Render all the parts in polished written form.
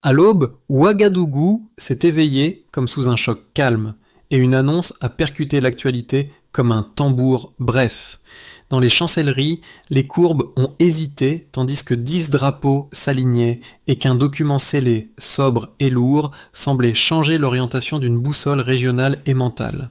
À l'aube, Ouagadougou s'est éveillé comme sous un choc calme, et une annonce a percuté l'actualité comme un tambour bref. Dans les chancelleries, les courbes ont hésité tandis que 10 drapeaux s'alignaient et qu'un document scellé, sobre et lourd, semblait changer l'orientation d'une boussole régionale et mentale.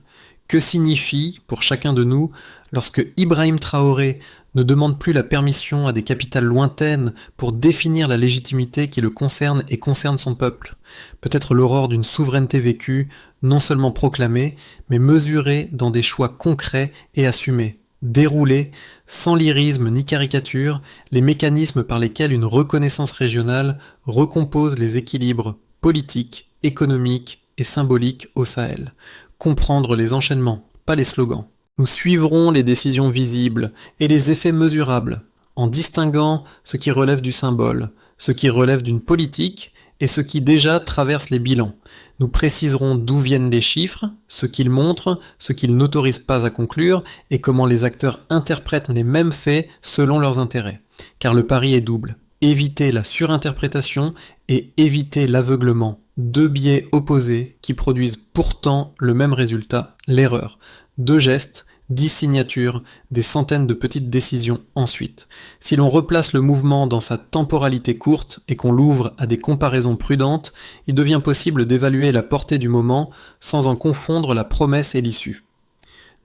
Que signifie, pour chacun de nous, lorsque Ibrahim Traoré ne demande plus la permission à des capitales lointaines pour définir la légitimité qui le concerne et concerne son peuple? Peut-être l'aurore d'une souveraineté vécue, non seulement proclamée, mais mesurée dans des choix concrets et assumés. Dérouler, sans lyrisme ni caricature, les mécanismes par lesquels une reconnaissance régionale recompose les équilibres politiques, économiques et symboliques au Sahel. Comprendre les enchaînements, pas les slogans. Nous suivrons les décisions visibles et les effets mesurables, en distinguant ce qui relève du symbole, ce qui relève d'une politique et ce qui déjà traverse les bilans. Nous préciserons d'où viennent les chiffres, ce qu'ils montrent, ce qu'ils n'autorisent pas à conclure et comment les acteurs interprètent les mêmes faits selon leurs intérêts. Car le pari est double. Éviter la surinterprétation et éviter l'aveuglement. Deux biais opposés qui produisent pourtant le même résultat, l'erreur. Deux gestes, 10 signatures, des centaines de petites décisions ensuite. Si l'on replace le mouvement dans sa temporalité courte et qu'on l'ouvre à des comparaisons prudentes, il devient possible d'évaluer la portée du moment sans en confondre la promesse et l'issue.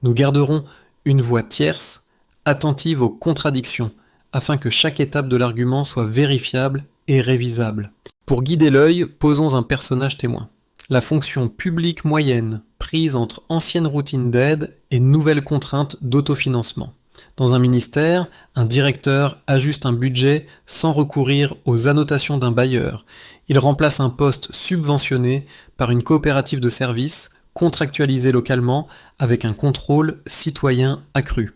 Nous garderons une voix tierce, attentive aux contradictions, afin que chaque étape de l'argument soit vérifiable et révisable. Pour guider l'œil, posons un personnage témoin. La fonction publique moyenne, prise entre anciennes routines d'aide et nouvelles contraintes d'autofinancement. Dans un ministère, un directeur ajuste un budget sans recourir aux annotations d'un bailleur. Il remplace un poste subventionné par une coopérative de services, contractualisée localement avec un contrôle citoyen accru.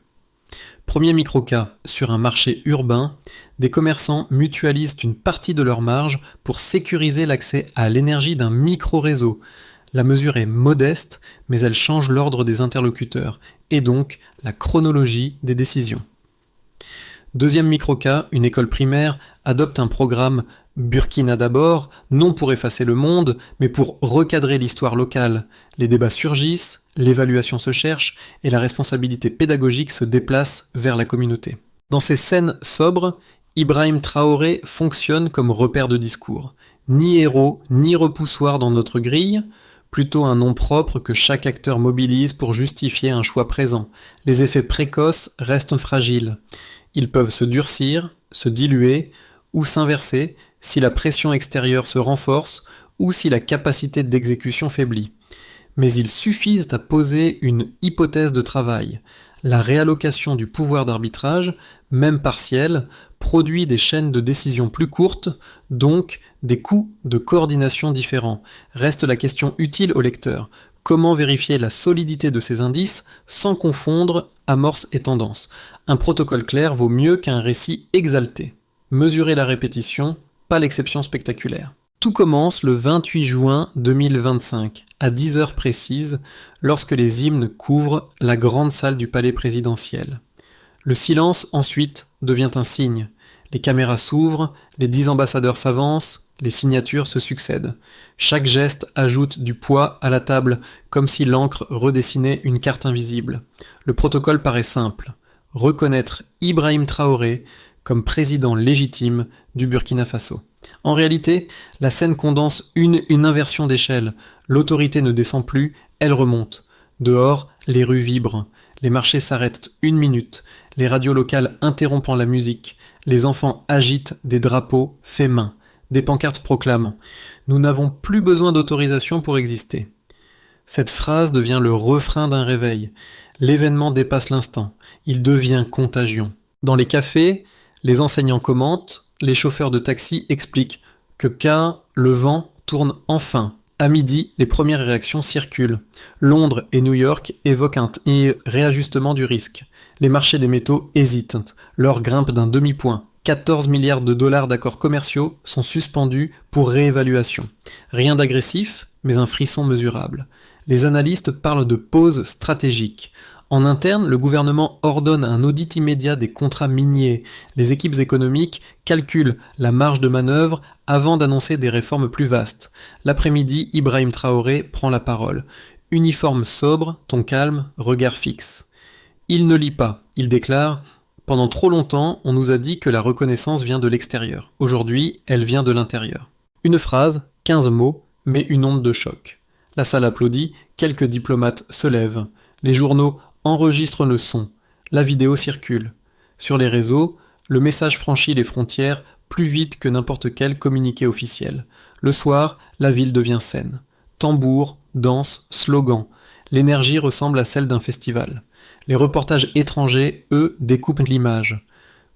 Premier micro-cas, sur un marché urbain, des commerçants mutualisent une partie de leur marge pour sécuriser l'accès à l'énergie d'un micro-réseau. La mesure est modeste, mais elle change l'ordre des interlocuteurs, et donc la chronologie des décisions. Deuxième micro-cas, une école primaire adopte un programme Burkina d'abord, non pour effacer le monde, mais pour recadrer l'histoire locale. Les débats surgissent, l'évaluation se cherche, et la responsabilité pédagogique se déplace vers la communauté. Dans ces scènes sobres, Ibrahim Traoré fonctionne comme repère de discours. Ni héros, ni repoussoir dans notre grille, plutôt un nom propre que chaque acteur mobilise pour justifier un choix présent. Les effets précoces restent fragiles. Ils peuvent se durcir, se diluer, ou s'inverser si la pression extérieure se renforce ou si la capacité d'exécution faiblit. Mais ils suffisent à poser une hypothèse de travail. La réallocation du pouvoir d'arbitrage, même partielle, produit des chaînes de décision plus courtes, donc des coûts de coordination différents. Reste la question utile au lecteur. Comment vérifier la solidité de ces indices sans confondre amorce et tendance? Un protocole clair vaut mieux qu'un récit exalté. Mesurer la répétition, pas l'exception spectaculaire. Tout commence le 28 juin 2025, à 10 heures précises, lorsque les hymnes couvrent la grande salle du palais présidentiel. Le silence, ensuite, devient un signe. Les caméras s'ouvrent, les 10 ambassadeurs s'avancent, les signatures se succèdent. Chaque geste ajoute du poids à la table, comme si l'encre redessinait une carte invisible. Le protocole paraît simple. Reconnaître Ibrahim Traoré comme président légitime du Burkina Faso. En réalité, la scène condense une inversion d'échelle. L'autorité ne descend plus, elle remonte. Dehors, les rues vibrent. Les marchés s'arrêtent 1 minute. Les radios locales interrompant la musique. Les enfants agitent des drapeaux faits main. Des pancartes proclamant « Nous n'avons plus besoin d'autorisation pour exister ». Cette phrase devient le refrain d'un réveil. L'événement dépasse l'instant. Il devient contagion. Dans les cafés, les enseignants commentent, les chauffeurs de taxi expliquent que car le vent tourne enfin. À midi, les premières réactions circulent. Londres et New York évoquent un réajustement du risque. Les marchés des métaux hésitent. L'or grimpe d'un demi-point. 14 milliards de dollars d'accords commerciaux sont suspendus pour réévaluation. Rien d'agressif, mais un frisson mesurable. Les analystes parlent de pause stratégique. En interne, le gouvernement ordonne un audit immédiat des contrats miniers. Les équipes économiques calculent la marge de manœuvre avant d'annoncer des réformes plus vastes. L'après-midi, Ibrahim Traoré prend la parole. Uniforme sobre, ton calme, regard fixe. Il ne lit pas, il déclare « Pendant trop longtemps, on nous a dit que la reconnaissance vient de l'extérieur. Aujourd'hui, elle vient de l'intérieur. » Une phrase, 15 mots, mais une onde de choc. La salle applaudit, quelques diplomates se lèvent. Les journaux enregistrent le son. La vidéo circule. Sur les réseaux, le message franchit les frontières plus vite que n'importe quel communiqué officiel. Le soir, la ville devient saine. Tambours, danse, slogans. L'énergie ressemble à celle d'un festival. Les reportages étrangers, eux, découpent l'image.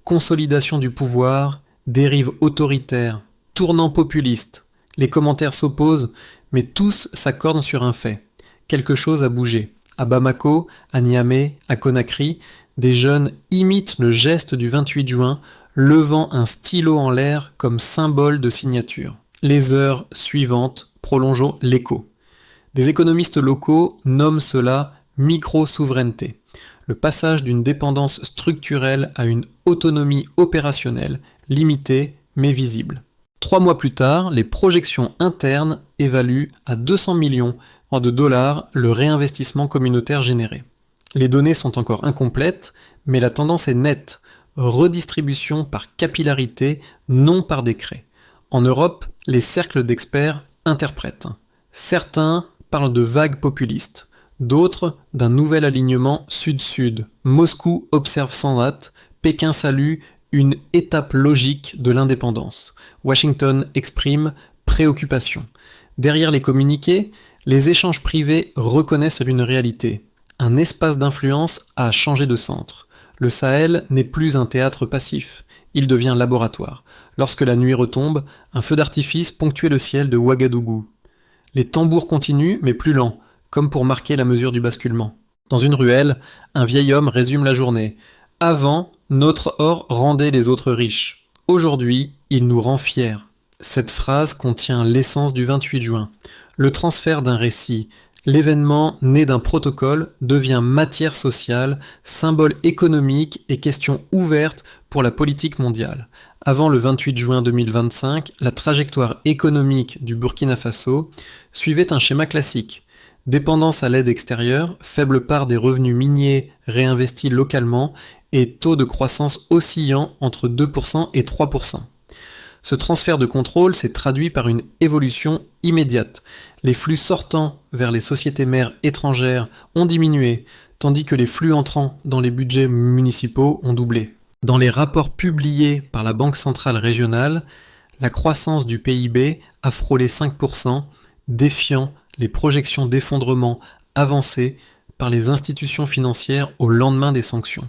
Consolidation du pouvoir, dérive autoritaire, tournant populiste. Les commentaires s'opposent, mais tous s'accordent sur un fait. Quelque chose a bougé. À Bamako, à Niamey, à Conakry, des jeunes imitent le geste du 28 juin, levant un stylo en l'air comme symbole de signature. Les heures suivantes prolongent l'écho. Des économistes locaux nomment cela micro-souveraineté, le passage d'une dépendance structurelle à une autonomie opérationnelle, limitée mais visible. 3 mois plus tard, les projections internes évaluent à 200 millions de dollars le réinvestissement communautaire généré. Les données sont encore incomplètes, mais la tendance est nette, redistribution par capillarité, non par décret. En Europe, les cercles d'experts interprètent. Certains parlent de vagues populistes, d'autres d'un nouvel alignement sud-sud. Moscou observe sans hâte, Pékin salue une étape logique de l'indépendance. Washington exprime préoccupation. Derrière les communiqués, les échanges privés reconnaissent une réalité. Un espace d'influence a changé de centre. Le Sahel n'est plus un théâtre passif, il devient laboratoire. Lorsque la nuit retombe, un feu d'artifice ponctuait le ciel de Ouagadougou. Les tambours continuent, mais plus lents, comme pour marquer la mesure du basculement. Dans une ruelle, un vieil homme résume la journée. Avant, notre or rendait les autres riches. Aujourd'hui, il nous rend fiers. Cette phrase contient l'essence du 28 juin. Le transfert d'un récit, l'événement né d'un protocole devient matière sociale, symbole économique et question ouverte pour la politique mondiale. Avant le 28 juin 2025, la trajectoire économique du Burkina Faso suivait un schéma classique. Dépendance à l'aide extérieure, faible part des revenus miniers réinvestis localement et taux de croissance oscillant entre 2% et 3%. Ce transfert de contrôle s'est traduit par une évolution immédiate. Les flux sortants vers les sociétés mères étrangères ont diminué, tandis que les flux entrants dans les budgets municipaux ont doublé. Dans les rapports publiés par la Banque centrale régionale, la croissance du PIB a frôlé 5%, défiant les projections d'effondrement avancées par les institutions financières au lendemain des sanctions.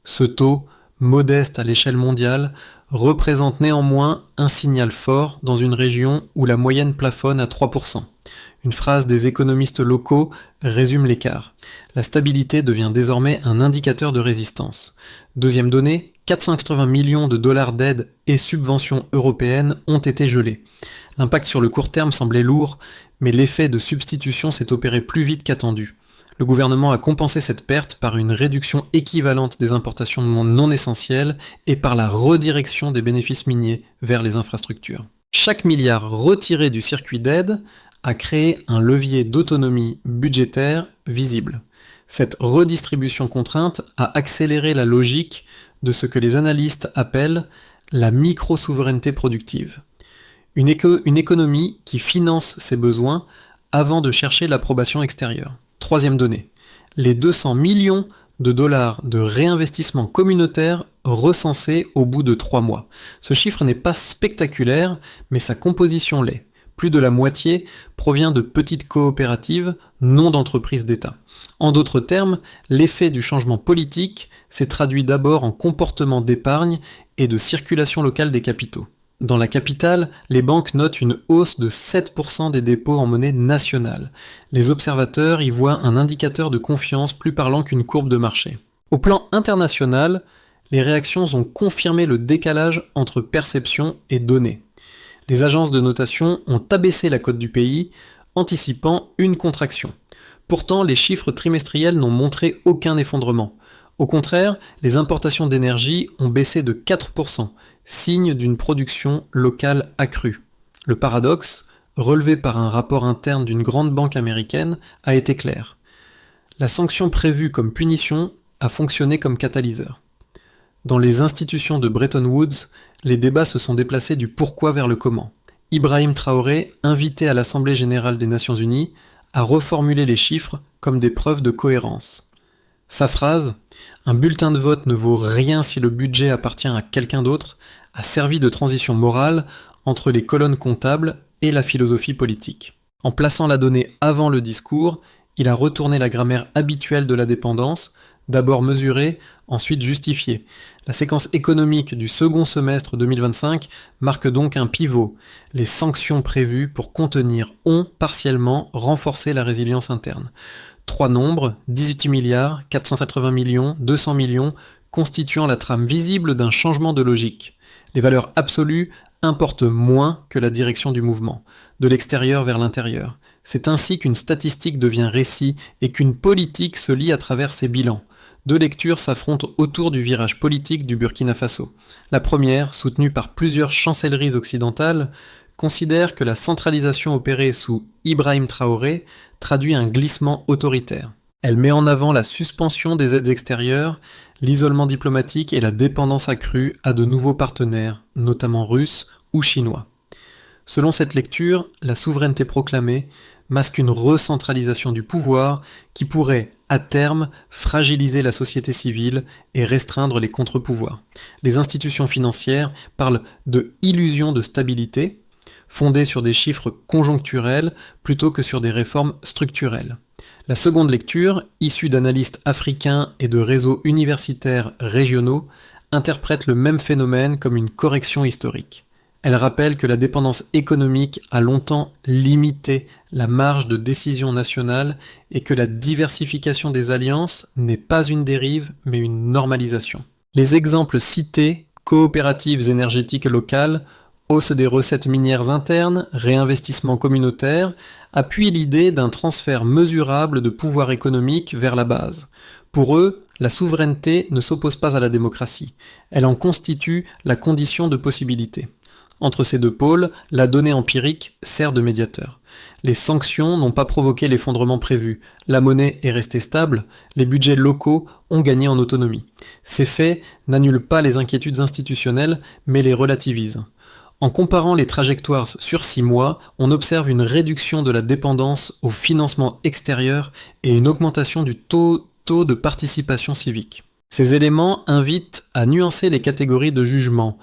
Ce taux, modeste à l'échelle mondiale, représente néanmoins un signal fort dans une région où la moyenne plafonne à 3%. Une phrase des économistes locaux résume l'écart. La stabilité devient désormais un indicateur de résistance. Deuxième donnée, 480 millions de dollars d'aides et subventions européennes ont été gelés. L'impact sur le court terme semblait lourd, mais l'effet de substitution s'est opéré plus vite qu'attendu. Le gouvernement a compensé cette perte par une réduction équivalente des importations non essentielles et par la redirection des bénéfices miniers vers les infrastructures. Chaque milliard retiré du circuit d'aide a créé un levier d'autonomie budgétaire visible. Cette redistribution contrainte a accéléré la logique de ce que les analystes appellent la micro-souveraineté productive. Une économie qui finance ses besoins avant de chercher l'approbation extérieure. Troisième donnée, les 200 millions de dollars de réinvestissement communautaire recensés au bout de 3 mois. Ce chiffre n'est pas spectaculaire, mais sa composition l'est. Plus de la moitié provient de petites coopératives, non d'entreprises d'État. En d'autres termes, l'effet du changement politique s'est traduit d'abord en comportement d'épargne et de circulation locale des capitaux. Dans la capitale, les banques notent une hausse de 7% des dépôts en monnaie nationale. Les observateurs y voient un indicateur de confiance plus parlant qu'une courbe de marché. Au plan international, les réactions ont confirmé le décalage entre perception et données. Les agences de notation ont abaissé la cote du pays, anticipant une contraction. Pourtant, les chiffres trimestriels n'ont montré aucun effondrement. Au contraire, les importations d'énergie ont baissé de 4%, signe d'une production locale accrue. Le paradoxe, relevé par un rapport interne d'une grande banque américaine, a été clair. La sanction prévue comme punition a fonctionné comme catalyseur. Dans les institutions de Bretton Woods, les débats se sont déplacés du pourquoi vers le comment. Ibrahim Traoré, invité à l'Assemblée générale des Nations unies, a reformulé les chiffres comme des preuves de cohérence. Sa phrase « Un bulletin de vote ne vaut rien si le budget appartient à quelqu'un d'autre » a servi de transition morale entre les colonnes comptables et la philosophie politique. En plaçant la donnée avant le discours, il a retourné la grammaire habituelle de la dépendance, d'abord mesurée, ensuite justifiée. La séquence économique du second semestre 2025 marque donc un pivot. Les sanctions prévues pour contenir ont partiellement renforcé la résilience interne. 3 nombres, 18 milliards, 480 millions, 200 millions, constituant la trame visible d'un changement de logique. Les valeurs absolues importent moins que la direction du mouvement, de l'extérieur vers l'intérieur. C'est ainsi qu'une statistique devient récit et qu'une politique se lie à travers ses bilans. Deux lectures s'affrontent autour du virage politique du Burkina Faso. La première, soutenue par plusieurs chancelleries occidentales, considère que la centralisation opérée sous Ibrahim Traoré traduit un glissement autoritaire. Elle met en avant la suspension des aides extérieures, l'isolement diplomatique et la dépendance accrue à de nouveaux partenaires, notamment russes ou chinois. Selon cette lecture, la souveraineté proclamée masque une recentralisation du pouvoir qui pourrait, à terme, fragiliser la société civile et restreindre les contre-pouvoirs. Les institutions financières parlent de illusion de stabilité, fondée sur des chiffres conjoncturels plutôt que sur des réformes structurelles. La seconde lecture, issue d'analystes africains et de réseaux universitaires régionaux, interprète le même phénomène comme une correction historique. Elle rappelle que la dépendance économique a longtemps limité la marge de décision nationale et que la diversification des alliances n'est pas une dérive mais une normalisation. Les exemples cités, coopératives énergétiques locales, hausse des recettes minières internes, réinvestissement communautaire, appuient l'idée d'un transfert mesurable de pouvoir économique vers la base. Pour eux, la souveraineté ne s'oppose pas à la démocratie, elle en constitue la condition de possibilité. Entre ces deux pôles, la donnée empirique sert de médiateur. Les sanctions n'ont pas provoqué l'effondrement prévu, la monnaie est restée stable, les budgets locaux ont gagné en autonomie. Ces faits n'annulent pas les inquiétudes institutionnelles, mais les relativisent. En comparant les trajectoires sur 6 mois, on observe une réduction de la dépendance au financement extérieur et une augmentation du taux de participation civique. Ces éléments invitent à nuancer les catégories de jugement.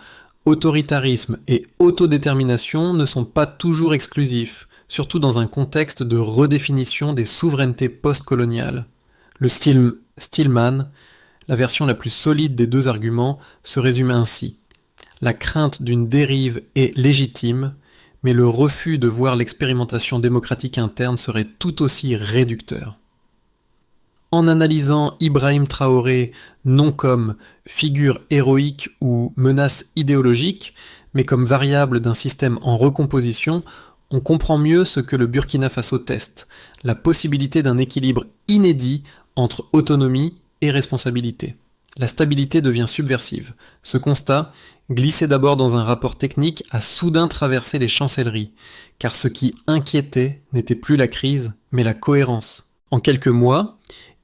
Autoritarisme et autodétermination ne sont pas toujours exclusifs, surtout dans un contexte de redéfinition des souverainetés post-coloniales. Le style Stillman, la version la plus solide des deux arguments, se résume ainsi. La crainte d'une dérive est légitime, mais le refus de voir l'expérimentation démocratique interne serait tout aussi réducteur. En analysant Ibrahim Traoré non comme figure héroïque ou menace idéologique, mais comme variable d'un système en recomposition, on comprend mieux ce que le Burkina Faso teste, la possibilité d'un équilibre inédit entre autonomie et responsabilité. La stabilité devient subversive. Ce constat, glissé d'abord dans un rapport technique, a soudain traversé les chancelleries, car ce qui inquiétait n'était plus la crise, mais la cohérence. En quelques mois,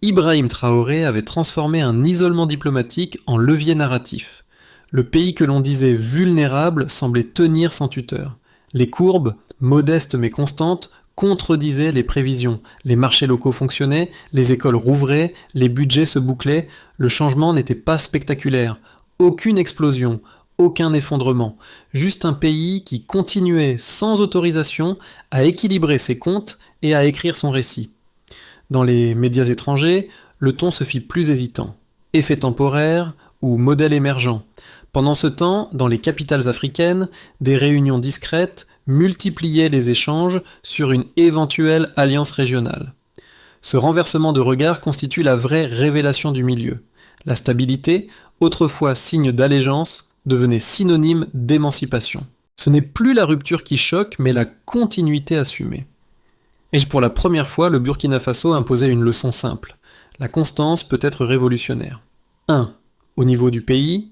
Ibrahim Traoré avait transformé un isolement diplomatique en levier narratif. Le pays que l'on disait vulnérable semblait tenir son tuteur. Les courbes, modestes mais constantes, contredisaient les prévisions. Les marchés locaux fonctionnaient, les écoles rouvraient, les budgets se bouclaient. Le changement n'était pas spectaculaire. Aucune explosion, aucun effondrement. Juste un pays qui continuait sans autorisation à équilibrer ses comptes et à écrire son récit. Dans les médias étrangers, le ton se fit plus hésitant. Effet temporaire ou modèle émergent. Pendant ce temps, dans les capitales africaines, des réunions discrètes multipliaient les échanges sur une éventuelle alliance régionale. Ce renversement de regard constitue la vraie révélation du milieu. La stabilité, autrefois signe d'allégeance, devenait synonyme d'émancipation. Ce n'est plus la rupture qui choque, mais la continuité assumée. Et pour la première fois, le Burkina Faso imposait une leçon simple. La constance peut être révolutionnaire. 1. Au niveau du pays,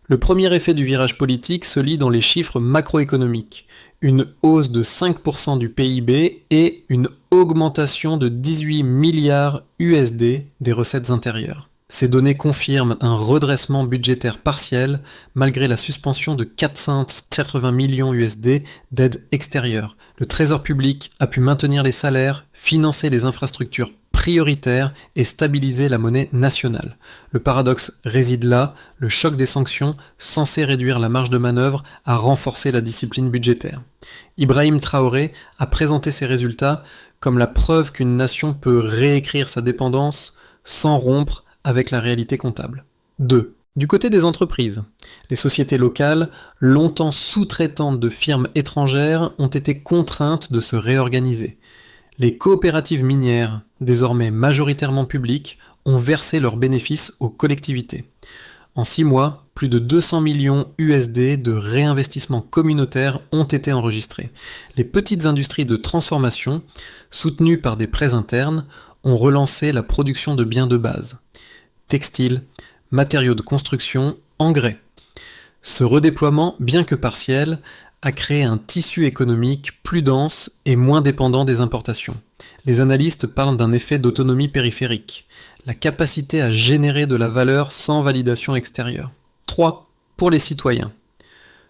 le premier effet du virage politique se lit dans les chiffres macroéconomiques. Une hausse de 5% du PIB et une augmentation de 18 milliards USD des recettes intérieures. Ces données confirment un redressement budgétaire partiel malgré la suspension de 480 millions USD d'aide extérieure. Le Trésor public a pu maintenir les salaires, financer les infrastructures prioritaires et stabiliser la monnaie nationale. Le paradoxe réside là, le choc des sanctions, censé réduire la marge de manœuvre, a renforcé la discipline budgétaire. Ibrahim Traoré a présenté ces résultats comme la preuve qu'une nation peut réécrire sa dépendance sans rompre avec la réalité comptable. 2. Du côté des entreprises, les sociétés locales, longtemps sous-traitantes de firmes étrangères, ont été contraintes de se réorganiser. Les coopératives minières, désormais majoritairement publiques, ont versé leurs bénéfices aux collectivités. En 6 mois, plus de 200 millions USD de réinvestissements communautaires ont été enregistrés. Les petites industries de transformation, soutenues par des prêts internes, ont relancé la production de biens de base. Textiles, matériaux de construction, engrais. Ce redéploiement, bien que partiel, a créé un tissu économique plus dense et moins dépendant des importations. Les analystes parlent d'un effet d'autonomie périphérique, la capacité à générer de la valeur sans validation extérieure. 3. Pour les citoyens.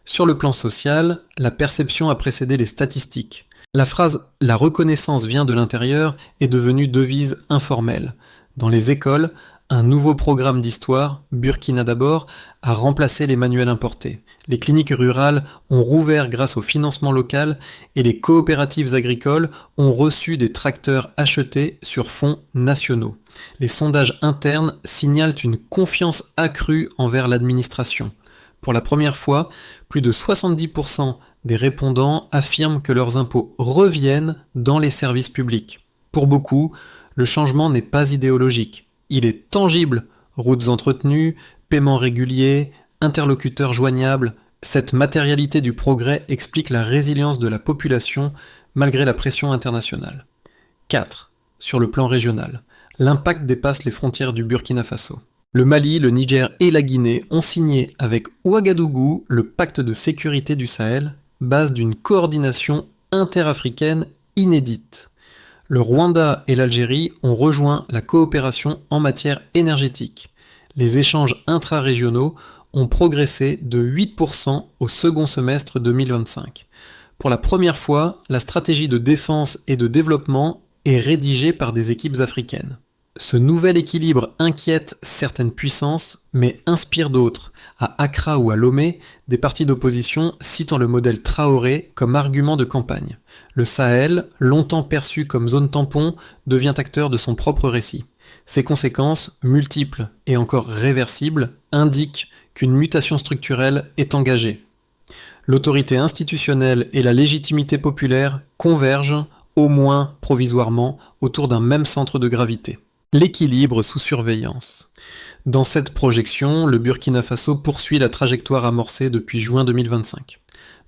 Sur le plan social, la perception a précédé les statistiques. La phrase « la reconnaissance vient de l'intérieur » est devenue devise informelle. Dans les écoles, un nouveau programme d'histoire, Burkina d'abord, a remplacé les manuels importés. Les cliniques rurales ont rouvert grâce au financement local et les coopératives agricoles ont reçu des tracteurs achetés sur fonds nationaux. Les sondages internes signalent une confiance accrue envers l'administration. Pour la première fois, plus de 70% des répondants affirment que leurs impôts reviennent dans les services publics. Pour beaucoup, le changement n'est pas idéologique. Il est tangible, routes entretenues, paiements réguliers, interlocuteurs joignables. Cette matérialité du progrès explique la résilience de la population malgré la pression internationale. 4. Sur le plan régional, l'impact dépasse les frontières du Burkina Faso. Le Mali, le Niger et la Guinée ont signé avec Ouagadougou le pacte de sécurité du Sahel, base d'une coordination interafricaine inédite. Le Rwanda et l'Algérie ont rejoint la coopération en matière énergétique. Les échanges intra-régionaux ont progressé de 8% au second semestre 2025. Pour la première fois, la stratégie de défense et de développement est rédigée par des équipes africaines. Ce nouvel équilibre inquiète certaines puissances, mais inspire d'autres. À Accra ou à Lomé, des partis d'opposition citant le modèle Traoré comme argument de campagne. Le Sahel, longtemps perçu comme zone tampon, devient acteur de son propre récit. Ses conséquences, multiples et encore réversibles, indiquent qu'une mutation structurelle est engagée. L'autorité institutionnelle et la légitimité populaire convergent, au moins provisoirement, autour d'un même centre de gravité. L'équilibre sous surveillance. Dans cette projection, le Burkina Faso poursuit la trajectoire amorcée depuis juin 2025.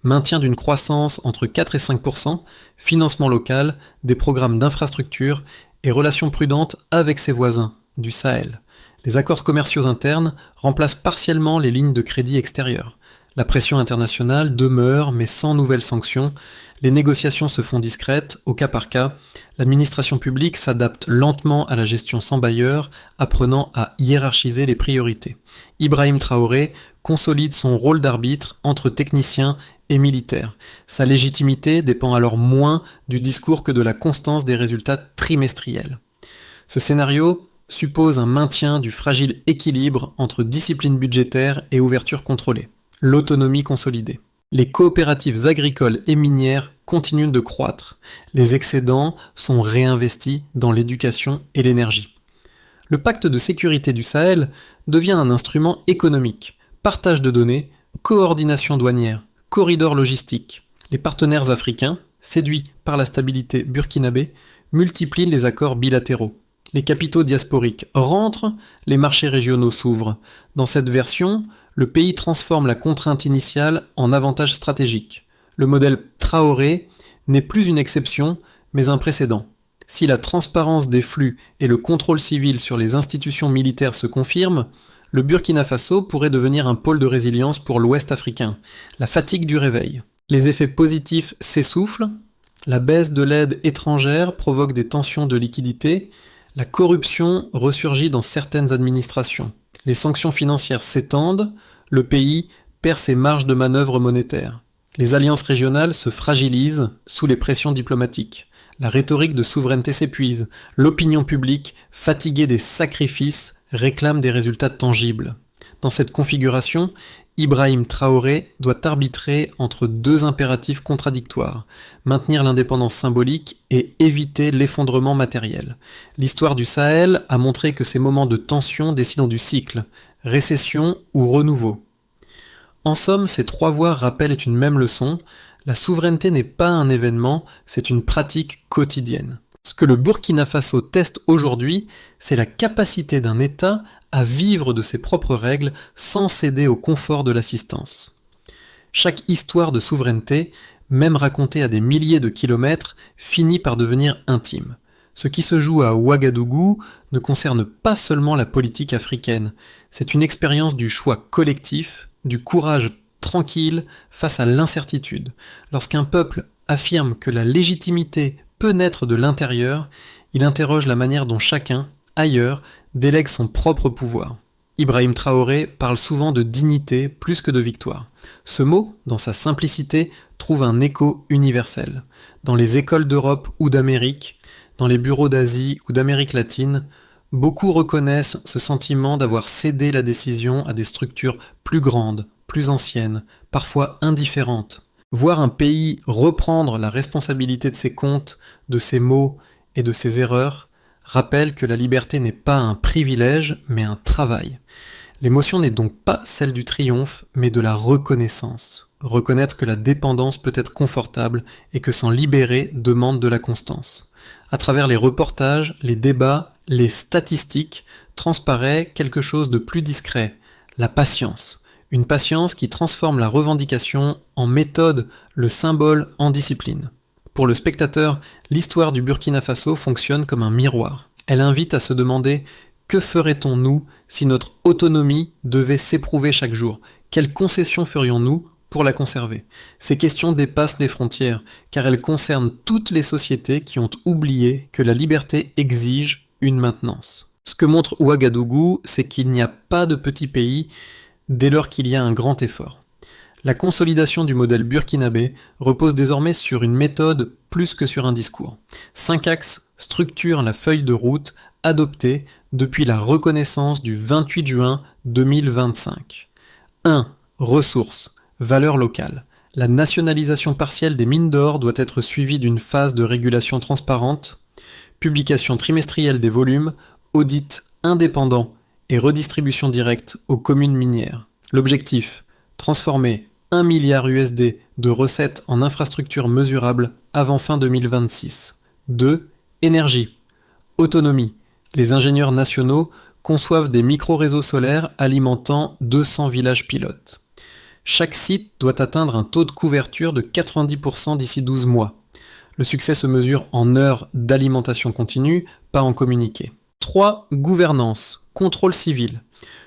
Maintien d'une croissance entre 4 et 5%, financement local, des programmes d'infrastructure et relations prudentes avec ses voisins, du Sahel. Les accords commerciaux internes remplacent partiellement les lignes de crédit extérieures. La pression internationale demeure, mais sans nouvelles sanctions. Les négociations se font discrètes, au cas par cas. L'administration publique s'adapte lentement à la gestion sans bailleur, apprenant à hiérarchiser les priorités. Ibrahim Traoré consolide son rôle d'arbitre entre techniciens et militaires. Sa légitimité dépend alors moins du discours que de la constance des résultats trimestriels. Ce scénario suppose un maintien du fragile équilibre entre discipline budgétaire et ouverture contrôlée. L'autonomie consolidée. Les coopératives agricoles et minières continuent de croître. Les excédents sont réinvestis dans l'éducation et l'énergie. Le pacte de sécurité du Sahel devient un instrument économique. Partage de données, coordination douanière, corridor logistique. Les partenaires africains, séduits par la stabilité burkinabé, multiplient les accords bilatéraux. Les capitaux diasporiques rentrent, les marchés régionaux s'ouvrent. Dans cette version, le pays transforme la contrainte initiale en avantage stratégique. Le modèle Traoré n'est plus une exception, mais un précédent. Si la transparence des flux et le contrôle civil sur les institutions militaires se confirment, le Burkina Faso pourrait devenir un pôle de résilience pour l'Ouest africain, la fatigue du réveil. Les effets positifs s'essoufflent, la baisse de l'aide étrangère provoque des tensions de liquidité, la corruption ressurgit dans certaines administrations, les sanctions financières s'étendent, le pays perd ses marges de manœuvre monétaires. Les alliances régionales se fragilisent sous les pressions diplomatiques. La rhétorique de souveraineté s'épuise. L'opinion publique, fatiguée des sacrifices, réclame des résultats tangibles. Dans cette configuration, Ibrahim Traoré doit arbitrer entre deux impératifs contradictoires, maintenir l'indépendance symbolique et éviter l'effondrement matériel. L'histoire du Sahel a montré que ces moments de tension décident du cycle, récession ou renouveau. En somme, ces trois voies rappellent une même leçon, la souveraineté n'est pas un événement, c'est une pratique quotidienne. Ce que le Burkina Faso teste aujourd'hui, c'est la capacité d'un État à vivre de ses propres règles sans céder au confort de l'assistance. Chaque histoire de souveraineté, même racontée à des milliers de kilomètres, finit par devenir intime. Ce qui se joue à Ouagadougou ne concerne pas seulement la politique africaine, c'est une expérience du choix collectif, du courage tranquille face à l'incertitude. Lorsqu'un peuple affirme que la légitimité peut naître de l'intérieur, il interroge la manière dont chacun, ailleurs, délègue son propre pouvoir. Ibrahim Traoré parle souvent de dignité plus que de victoire. Ce mot, dans sa simplicité, trouve un écho universel. Dans les écoles d'Europe ou d'Amérique, dans les bureaux d'Asie ou d'Amérique latine, beaucoup reconnaissent ce sentiment d'avoir cédé la décision à des structures plus grandes, plus anciennes, parfois indifférentes. Voir un pays reprendre la responsabilité de ses comptes, de ses mots et de ses erreurs rappelle que la liberté n'est pas un privilège, mais un travail. L'émotion n'est donc pas celle du triomphe, mais de la reconnaissance. Reconnaître que la dépendance peut être confortable et que s'en libérer demande de la constance. À travers les reportages, les débats, les statistiques, transparaît quelque chose de plus discret, la patience. Une patience qui transforme la revendication en méthode, le symbole en discipline. Pour le spectateur, l'histoire du Burkina Faso fonctionne comme un miroir. Elle invite à se demander « Que ferait-on nous si notre autonomie devait s'éprouver chaque jour ? Quelles concessions ferions-nous pour la conserver ?» Ces questions dépassent les frontières, car elles concernent toutes les sociétés qui ont oublié que la liberté exige une maintenance. Ce que montre Ouagadougou, c'est qu'il n'y a pas de petit pays dès lors qu'il y a un grand effort. La consolidation du modèle burkinabé repose désormais sur une méthode plus que sur un discours. 5 axes structurent la feuille de route adoptée depuis la reconnaissance du 28 juin 2025. 1. Ressources, valeurs locales. La nationalisation partielle des mines d'or doit être suivie d'une phase de régulation transparente, publication trimestrielle des volumes, audit indépendant et redistribution directe aux communes minières. L'objectif, transformer 1 milliard USD de recettes en infrastructures mesurables avant fin 2026. 2. Énergie. Autonomie. Les ingénieurs nationaux conçoivent des micro-réseaux solaires alimentant 200 villages pilotes. Chaque site doit atteindre un taux de couverture de 90% d'ici 12 mois. Le succès se mesure en heures d'alimentation continue, pas en communiqué. 3. Gouvernance. Contrôle civil.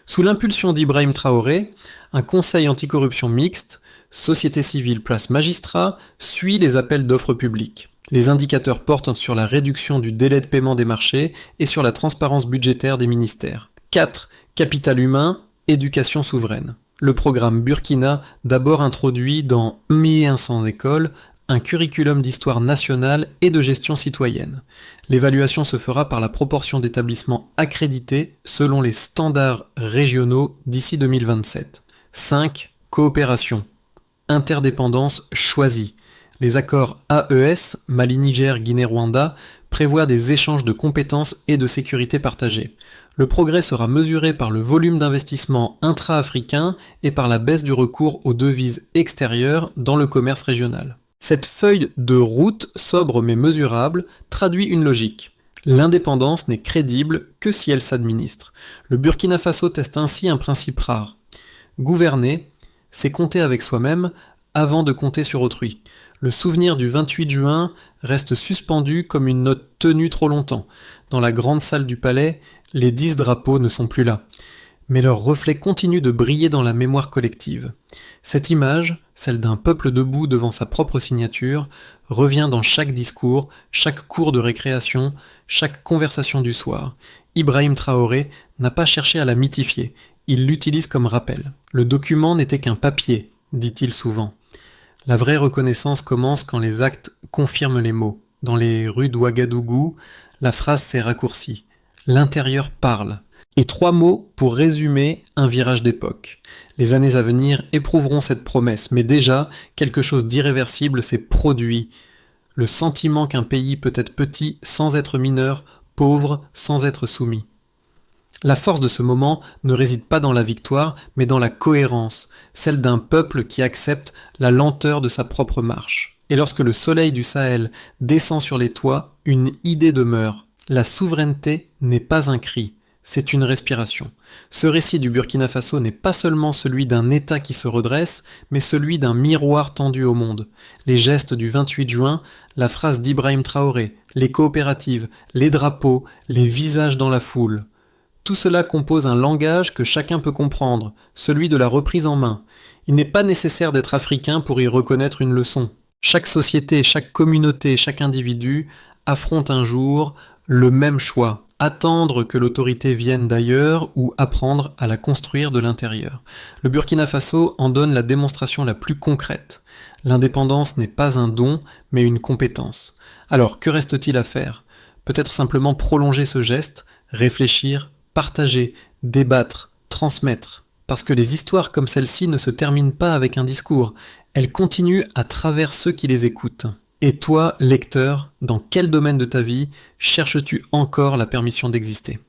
Sous l'impulsion d'Ibrahim Traoré, un conseil anticorruption mixte, société civile place magistrat, suit les appels d'offres publiques. Les indicateurs portent sur la réduction du délai de paiement des marchés et sur la transparence budgétaire des ministères. 4. Capital humain, éducation souveraine. Le programme Burkina, d'abord introduit dans 1100 écoles, un curriculum d'histoire nationale et de gestion citoyenne. L'évaluation se fera par la proportion d'établissements accrédités selon les standards régionaux d'ici 2027. 5. Coopération. Interdépendance choisie. Les accords AES, Mali, Niger, Guinée, Rwanda, prévoient des échanges de compétences et de sécurité partagées. Le progrès sera mesuré par le volume d'investissement intra-africain et par la baisse du recours aux devises extérieures dans le commerce régional. Cette feuille de route, sobre mais mesurable, traduit une logique. L'indépendance n'est crédible que si elle s'administre. Le Burkina Faso teste ainsi un principe rare. Gouverner, c'est compter avec soi-même avant de compter sur autrui. Le souvenir du 28 juin reste suspendu comme une note tenue trop longtemps. Dans la grande salle du palais, les 10 drapeaux ne sont plus là. Mais leur reflet continue de briller dans la mémoire collective. Cette image, celle d'un peuple debout devant sa propre signature, revient dans chaque discours, chaque cours de récréation, chaque conversation du soir. Ibrahim Traoré n'a pas cherché à la mythifier, il l'utilise comme rappel. Le document n'était qu'un papier, dit-il souvent. La vraie reconnaissance commence quand les actes confirment les mots. Dans les rues d'Ouagadougou, la phrase s'est raccourcie. L'intérieur parle. Et 3 mots pour résumer un virage d'époque. Les années à venir éprouveront cette promesse, mais déjà, quelque chose d'irréversible s'est produit. Le sentiment qu'un pays peut être petit sans être mineur, pauvre sans être soumis. La force de ce moment ne réside pas dans la victoire, mais dans la cohérence, celle d'un peuple qui accepte la lenteur de sa propre marche. Et lorsque le soleil du Sahel descend sur les toits, une idée demeure. La souveraineté n'est pas un cri. C'est une respiration. Ce récit du Burkina Faso n'est pas seulement celui d'un État qui se redresse, mais celui d'un miroir tendu au monde. Les gestes du 28 juin, la phrase d'Ibrahim Traoré, les coopératives, les drapeaux, les visages dans la foule. Tout cela compose un langage que chacun peut comprendre, celui de la reprise en main. Il n'est pas nécessaire d'être africain pour y reconnaître une leçon. Chaque société, chaque communauté, chaque individu affronte un jour le même choix. Attendre que l'autorité vienne d'ailleurs ou apprendre à la construire de l'intérieur. Le Burkina Faso en donne la démonstration la plus concrète. L'indépendance n'est pas un don, mais une compétence. Alors, que reste-t-il à faire ? Peut-être simplement prolonger ce geste, réfléchir, partager, débattre, transmettre. Parce que les histoires comme celle-ci ne se terminent pas avec un discours, elles continuent à travers ceux qui les écoutent. Et toi, lecteur, dans quel domaine de ta vie cherches-tu encore la permission d'exister ?